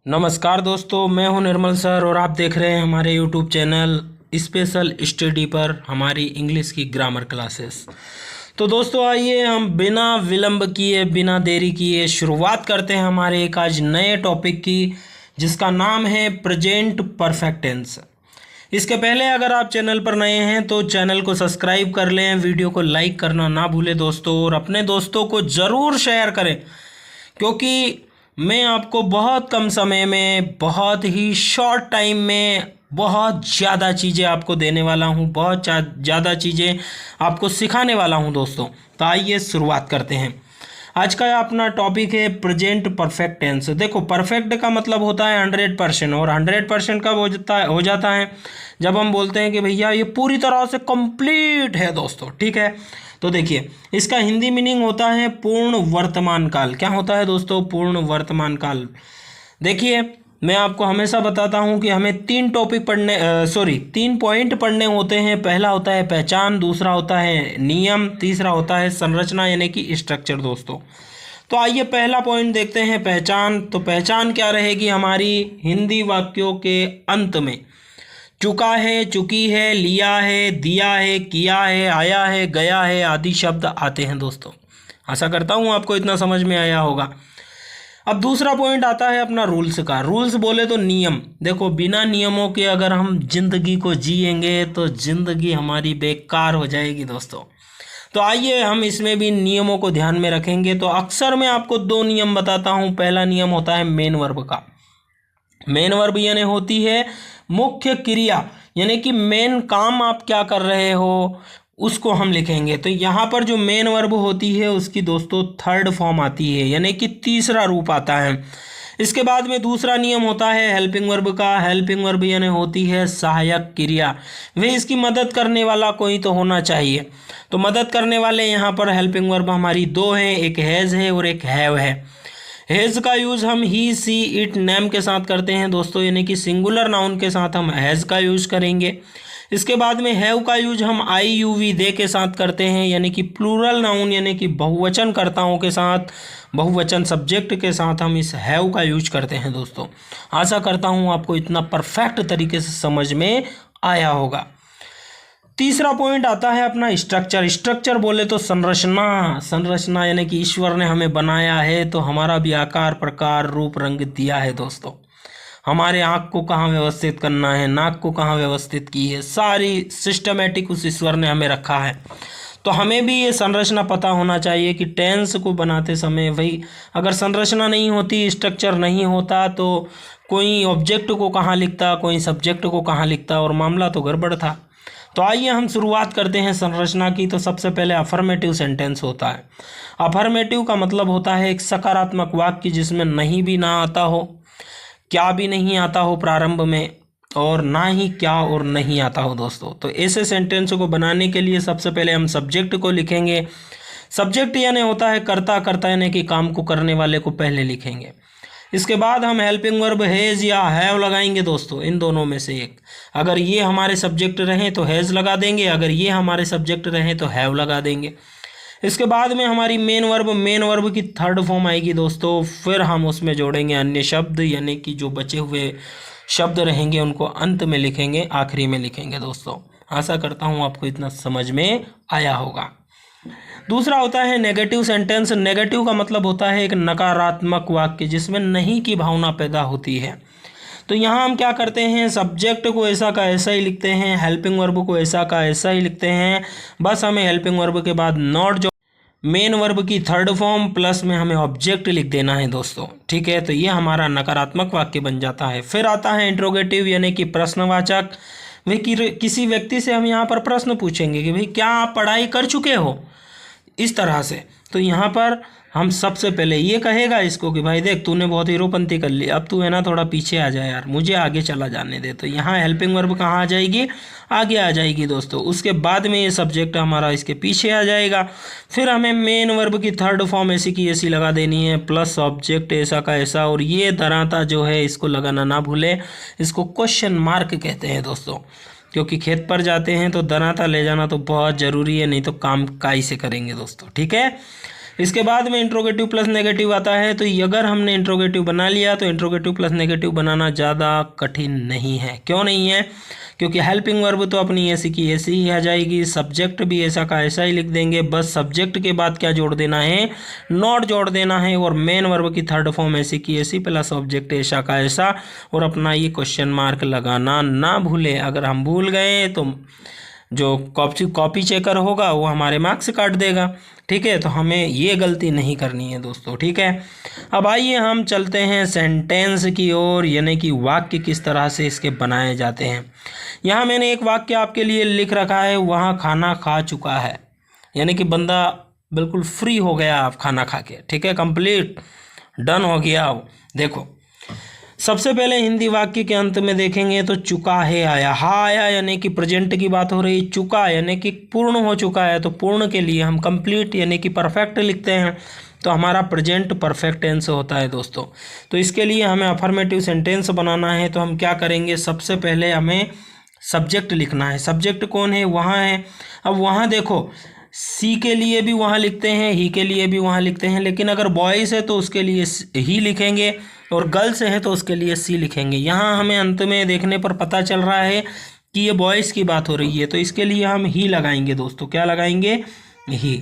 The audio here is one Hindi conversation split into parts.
नमस्कार दोस्तों, मैं हूं निर्मल सर और आप देख रहे हैं हमारे यूट्यूब चैनल स्पेशल स्टडी पर हमारी इंग्लिश की ग्रामर क्लासेस। तो दोस्तों आइए हम बिना विलंब किए बिना देरी किए शुरुआत करते हैं हमारे एक आज नए टॉपिक की, जिसका नाम है प्रेजेंट परफेक्ट टेंस। इसके पहले अगर आप चैनल पर नए हैं तो चैनल को सब्सक्राइब कर लें, वीडियो को लाइक करना ना भूलें दोस्तों, और अपने दोस्तों को ज़रूर शेयर करें, क्योंकि मैं आपको बहुत कम समय में बहुत ही शॉर्ट टाइम में बहुत ज़्यादा चीज़ें आपको देने वाला हूँ, बहुत ज़्यादा चीज़ें आपको सिखाने वाला हूँ दोस्तों। तो आइए शुरुआत करते हैं। आज का अपना टॉपिक है प्रेजेंट परफेक्ट टेंस। देखो, परफेक्ट का मतलब होता है 100%, और 100% कब हो जाता है जब हम बोलते हैं कि भैया ये पूरी तरह से कंप्लीट है दोस्तों। ठीक है, तो देखिए इसका हिंदी मीनिंग होता है पूर्ण वर्तमान काल। क्या होता है दोस्तों? पूर्ण वर्तमान काल। देखिए मैं आपको हमेशा बताता हूं कि हमें तीन पॉइंट पढ़ने होते हैं। पहला होता है पहचान, दूसरा होता है नियम, तीसरा होता है संरचना यानी कि स्ट्रक्चर दोस्तों। तो आइए पहला पॉइंट देखते हैं, पहचान। तो पहचान क्या रहेगी हमारी? हिंदी वाक्यों के अंत में चुका है, चुकी है, लिया है, दिया है, किया है, आया है, गया है आदि शब्द आते हैं दोस्तों। आशा करता हूँ आपको इतना समझ में आया होगा। अब दूसरा पॉइंट आता है अपना रूल्स का। रूल्स बोले तो नियम। देखो, बिना नियमों के अगर हम जिंदगी को जिएंगे तो जिंदगी हमारी बेकार हो जाएगी दोस्तों। तो आइए हम इसमें भी नियमों को ध्यान में रखेंगे। तो अक्सर मैं आपको दो नियम बताता हूँ। पहला नियम होता है मेन वर्ब का। मेन वर्ब यानी होती है मुख्य क्रिया, यानी कि मेन काम आप क्या कर रहे हो उसको हम लिखेंगे। तो यहाँ पर जो मेन वर्ब होती है उसकी दोस्तों थर्ड फॉर्म आती है, यानी कि तीसरा रूप आता है। इसके बाद में दूसरा नियम होता है हेल्पिंग वर्ब का। हेल्पिंग वर्ब यानी होती है सहायक क्रिया, वे इसकी मदद करने वाला कोई तो होना चाहिए। तो मदद करने वाले यहाँ पर हेल्पिंग वर्ब हमारी दो हैं, एक हैज़ है और एक हैव है। हैज़ का यूज़ हम ही, सी, इट, नेम के साथ करते हैं दोस्तों, यानी कि सिंगुलर नाउन के साथ हम हैज़ का यूज़ करेंगे। इसके बाद में हैव का यूज हम आई, यू, वी, दे के साथ करते हैं, यानी कि प्लूरल नाउन यानी कि बहुवचन कर्ताओं के साथ, बहुवचन सब्जेक्ट के साथ हम इस हैव का यूज करते हैं दोस्तों। आशा करता हूँ आपको इतना परफेक्ट तरीके से समझ में आया होगा। तीसरा पॉइंट आता है अपना स्ट्रक्चर। स्ट्रक्चर बोले तो संरचना। संरचना यानी कि ईश्वर ने हमें बनाया है तो हमारा भी आकार, प्रकार, रूप, रंग दिया है दोस्तों। हमारे आँख को कहाँ व्यवस्थित करना है, नाक को कहाँ व्यवस्थित की है, सारी सिस्टमेटिक उस ईश्वर ने हमें रखा है। तो हमें भी ये संरचना पता होना चाहिए कि टेंस को बनाते समय भाई अगर संरचना नहीं होती, स्ट्रक्चर नहीं होता, तो कोई ऑब्जेक्ट को कहाँ लिखता, कोई सब्जेक्ट को कहाँ लिखता, और मामला तो गड़बड़ था। तो आइए हम शुरुआत करते हैं संरचना की। तो सबसे पहले अफर्मेटिव सेंटेंस होता है। अफर्मेटिव का मतलब होता है एक सकारात्मक वाक्य जिसमें नहीं भी ना आता हो, क्या भी नहीं आता हो प्रारंभ में, और ना ही क्या और नहीं आता हो दोस्तों। तो ऐसे सेंटेंस को बनाने के लिए सबसे पहले हम सब्जेक्ट को लिखेंगे। सब्जेक्ट यानी होता है कर्ता, कर्ता यानी कि काम को करने वाले को पहले लिखेंगे। इसके बाद हम हेल्पिंग वर्ब हैज़ या हैव लगाएंगे दोस्तों, इन दोनों में से एक। अगर ये हमारे सब्जेक्ट रहें तो हैज़ लगा देंगे, अगर ये हमारे सब्जेक्ट रहें तो हैव लगा देंगे। इसके बाद में हमारी मेन वर्ब की थर्ड फॉर्म आएगी दोस्तों। फिर हम उसमें जोड़ेंगे अन्य शब्द, यानी कि जो बचे हुए शब्द रहेंगे उनको अंत में लिखेंगे, आखिरी में लिखेंगे दोस्तों। आशा करता हूँ आपको इतना समझ में आया होगा। दूसरा होता है नेगेटिव सेंटेंस। नेगेटिव का मतलब होता है एक नकारात्मक वाक्य जिसमें नहीं की भावना पैदा होती है। तो यहाँ हम क्या करते हैं, सब्जेक्ट को ऐसा का ऐसा ही लिखते हैं, हेल्पिंग वर्ब को ऐसा का ऐसा ही लिखते हैं। बस हमें हेल्पिंग वर्ब के बाद नॉट जो मेन वर्ब की थर्ड फॉर्म प्लस में हमें ऑब्जेक्ट लिख देना है दोस्तों। ठीक है, तो ये हमारा नकारात्मक वाक्य बन जाता है। फिर आता है इंट्रोगेटिव यानी कि प्रश्नवाचक। भाई किसी व्यक्ति से हम यहाँ पर प्रश्न पूछेंगे कि भाई क्या आप पढ़ाई कर चुके हो, इस तरह से। तो यहाँ पर हम सबसे पहले ये कहेगा इसको कि भाई देख तूने बहुत हीरोपंती कर ली, अब तू है ना थोड़ा पीछे आ जाए यार, मुझे आगे चला जाने दे। तो यहाँ हेल्पिंग वर्ब कहाँ आ जाएगी? आगे आ जाएगी दोस्तों। उसके बाद में ये सब्जेक्ट हमारा इसके पीछे आ जाएगा। फिर हमें मेन वर्ब की थर्ड फॉर्म ऐसी की ऐसी लगा देनी है, प्लस ऑब्जेक्ट ऐसा का ऐसा, और ये दराता जो है इसको लगाना ना भूले। इसको क्वेश्चन मार्क कहते हैं दोस्तों, क्योंकि खेत पर जाते हैं तो दराता ले जाना तो बहुत ज़रूरी है, नहीं तो काम काई से करेंगे दोस्तों। ठीक है, इसके बाद में इंट्रोगेटिव प्लस नेगेटिव आता है। तो अगर हमने इंट्रोगेटिव बना लिया तो इंट्रोगेटिव प्लस नेगेटिव बनाना ज़्यादा कठिन नहीं है। क्यों नहीं है? क्योंकि हेल्पिंग वर्ब तो अपनी ऐसी की ऐसी ही आ जाएगी, सब्जेक्ट भी ऐसा का ऐसा ही लिख देंगे, बस सब्जेक्ट के बाद क्या जोड़ देना है, नॉट जोड़ देना है, और मेन वर्ब की थर्ड फॉर्म ऐसी की ऐसी प्लस ऑब्जेक्ट ऐसा का ऐसा, और अपना ये क्वेश्चन मार्क लगाना ना भूले। अगर हम भूल गए तो जो कॉपी चेकर होगा वो हमारे मार्क्स काट देगा। ठीक है, तो हमें ये गलती नहीं करनी है दोस्तों। ठीक है, अब आइए हम चलते हैं सेंटेंस की ओर, यानी कि वाक्य किस तरह से इसके बनाए जाते हैं। यहाँ मैंने एक वाक्य आपके लिए लिख रखा है, वहाँ खाना खा चुका है, यानी कि बंदा बिल्कुल फ्री हो गया आप खाना खा के। ठीक है, कंप्लीट डन हो गया। देखो सबसे पहले हिंदी वाक्य के अंत में देखेंगे तो चुका है आया, हा आया यानी कि प्रेजेंट की बात हो रही, चुका यानी कि पूर्ण हो चुका है, तो पूर्ण के लिए हम कंप्लीट यानी कि परफेक्ट लिखते हैं, तो हमारा प्रेजेंट परफेक्ट टेंस होता है दोस्तों। तो इसके लिए हमें अफर्मेटिव सेंटेंस बनाना है, तो हम क्या करेंगे, सबसे पहले हमें सब्जेक्ट लिखना है। सब्जेक्ट कौन है, वहाँ है। अब वहाँ देखो सी के लिए भी वहाँ लिखते हैं, ही के लिए भी वहाँ लिखते हैं, लेकिन अगर बॉयज़ है तो उसके लिए ही लिखेंगे, और गर्ल्स है तो उसके लिए सी लिखेंगे। यहाँ हमें अंत में देखने पर पता चल रहा है कि ये बॉयज़ की बात हो रही है, तो इसके लिए हम ही लगाएंगे दोस्तों। क्या लगाएंगे, ही।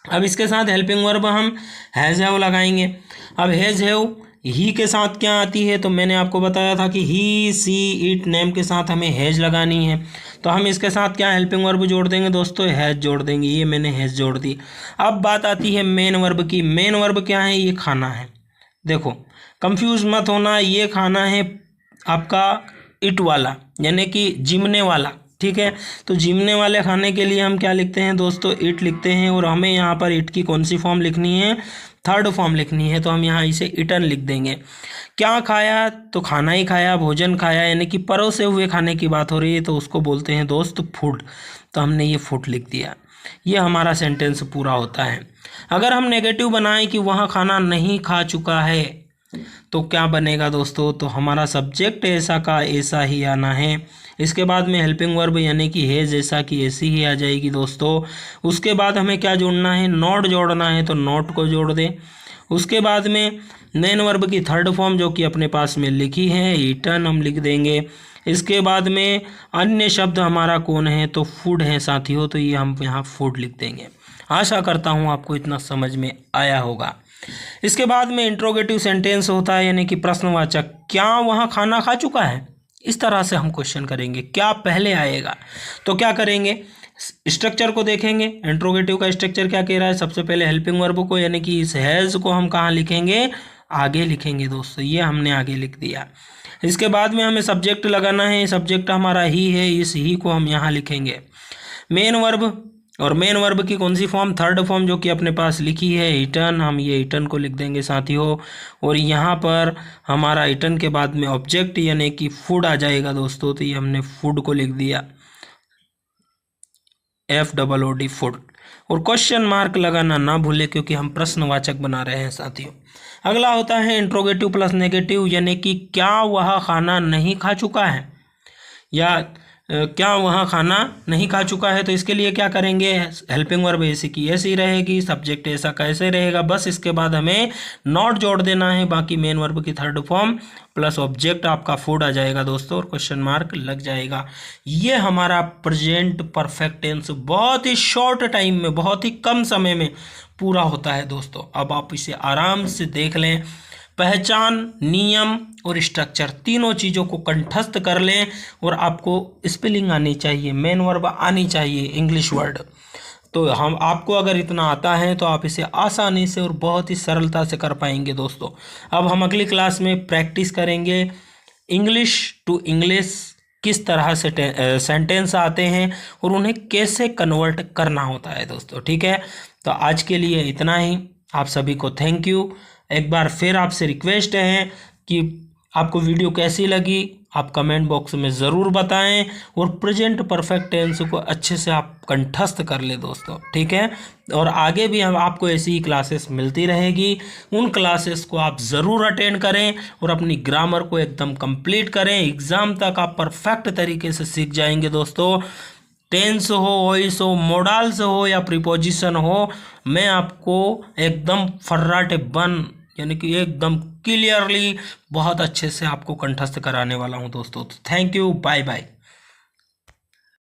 अब इसके साथ हेल्पिंग वर्ब हम हैज़ हैव लगाएंगे। अब हैज़ हैव ही के साथ क्या आती है, तो मैंने आपको बताया था कि ही सी इट नेम के साथ हमें हैज लगानी है, तो हम इसके साथ क्या हेल्पिंग वर्ब जोड़ देंगे दोस्तों, हैज जोड़ देंगे। ये मैंने हैज जोड़ दी। अब बात आती है मेन वर्ब की। मेन वर्ब क्या है, ये खाना है। देखो कंफ्यूज मत होना, ये खाना है आपका इट वाला, यानी कि जिमने वाला। ठीक है, तो जिमने वाले खाने के लिए हम क्या लिखते हैं दोस्तों, इट लिखते हैं, और हमें यहाँ पर इट की कौन सी फॉर्म लिखनी है, थर्ड फॉर्म लिखनी है, तो हम यहाँ इसे इटन लिख देंगे। क्या खाया, तो खाना ही खाया, भोजन खाया, यानी कि परोसे हुए खाने की बात हो रही है, तो उसको बोलते हैं दोस्त फूड, तो हमने ये फूड लिख दिया। ये हमारा सेंटेंस पूरा होता है। अगर हम नेगेटिव बनाएं कि वहाँ खाना नहीं खा चुका है, तो क्या बनेगा दोस्तों, तो हमारा सब्जेक्ट ऐसा का ऐसा ही आना है। इसके बाद में हेल्पिंग वर्ब यानी कि है जैसा कि ऐसी ही आ जाएगी दोस्तों। उसके बाद हमें क्या जोड़ना है, नॉट जोड़ना है, तो नॉट को जोड़ दें। उसके बाद में मेन वर्ब की थर्ड फॉर्म जो कि अपने पास में लिखी है, ईटन, हम लिख देंगे। इसके बाद में अन्य शब्द हमारा कौन है, तो फूड है साथियों, तो ये हम यहाँ फूड लिख देंगे। आशा करता हूँ आपको इतना समझ में आया होगा। इसके बाद में इंट्रोगेटिव सेंटेंस होता है, यानी कि प्रश्नवाचक। क्या वहाँ खाना खा चुका है, इस तरह से हम क्वेश्चन करेंगे। क्या पहले आएगा, तो क्या करेंगे, स्ट्रक्चर को देखेंगे। इंट्रोगेटिव का स्ट्रक्चर क्या कह रहा है, सबसे पहले हेल्पिंग वर्ब को यानी कि इस हैज़ को हम कहाँ लिखेंगे, आगे लिखेंगे दोस्तों। ये हमने आगे लिख दिया। इसके बाद में हमें सब्जेक्ट लगाना है, सब्जेक्ट हमारा ही है, इस ही को हम यहाँ लिखेंगे। मेन वर्ब, और मेन वर्ब की कौन सी फॉर्म, थर्ड फॉर्म जो कि अपने पास लिखी है इटन, हम ये इटन को लिख देंगे साथियों। और यहाँ पर हमारा इटन के बाद में ऑब्जेक्ट यानी कि फूड आ जाएगा दोस्तों, तो ये हमने फूड को लिख दिया, FOOD फूड। और क्वेश्चन मार्क लगाना ना भूले, क्योंकि हम प्रश्नवाचक बना रहे हैं साथियों। अगला होता है इंट्रोगेटिव प्लस नेगेटिव, यानी कि क्या वह खाना नहीं खा चुका है, या क्या वहाँ खाना नहीं खा चुका है, तो इसके लिए क्या करेंगे, हेल्पिंग वर्ब ऐसी की ऐसी रहेगी, सब्जेक्ट ऐसा कैसे रहेगा, बस इसके बाद हमें नॉट जोड़ देना है, बाकी मेन वर्ब की थर्ड फॉर्म प्लस ऑब्जेक्ट आपका फूड आ जाएगा दोस्तों, और क्वेश्चन मार्क लग जाएगा। ये हमारा प्रेजेंट परफेक्ट टेंस बहुत ही शॉर्ट टाइम में, बहुत ही कम समय में पूरा होता है दोस्तों। अब आप इसे आराम से देख लें, पहचान, नियम और स्ट्रक्चर तीनों चीज़ों को कंठस्थ कर लें, और आपको स्पेलिंग आनी चाहिए, मेन वर्ब आनी चाहिए, इंग्लिश वर्ड। तो हम आपको अगर इतना आता है तो आप इसे आसानी से और बहुत ही सरलता से कर पाएंगे दोस्तों। अब हम अगली क्लास में प्रैक्टिस करेंगे इंग्लिश टू इंग्लिश, किस तरह से सेंटेंस आते हैं और उन्हें कैसे कन्वर्ट करना होता है दोस्तों। ठीक है, तो आज के लिए इतना ही। आप सभी को थैंक यू। एक बार फिर आपसे रिक्वेस्ट है कि आपको वीडियो कैसी लगी आप कमेंट बॉक्स में ज़रूर बताएं, और प्रेजेंट परफेक्ट टेंस को अच्छे से आप कंठस्थ कर ले दोस्तों। ठीक है, और आगे भी हम आपको ऐसी ही क्लासेस मिलती रहेगी, उन क्लासेस को आप ज़रूर अटेंड करें और अपनी ग्रामर को एकदम कंप्लीट करें। एग्ज़ाम तक आप परफेक्ट तरीके से सीख जाएंगे दोस्तों। टेंस हो, वॉइस हो, मोडाल्स हो या प्रीपोजिशन हो, मैं आपको एकदम फर्राटे बन यानी कि एकदम क्लियरली बहुत अच्छे से आपको कंठस्थ कराने वाला हूं दोस्तों। Thank you, bye bye.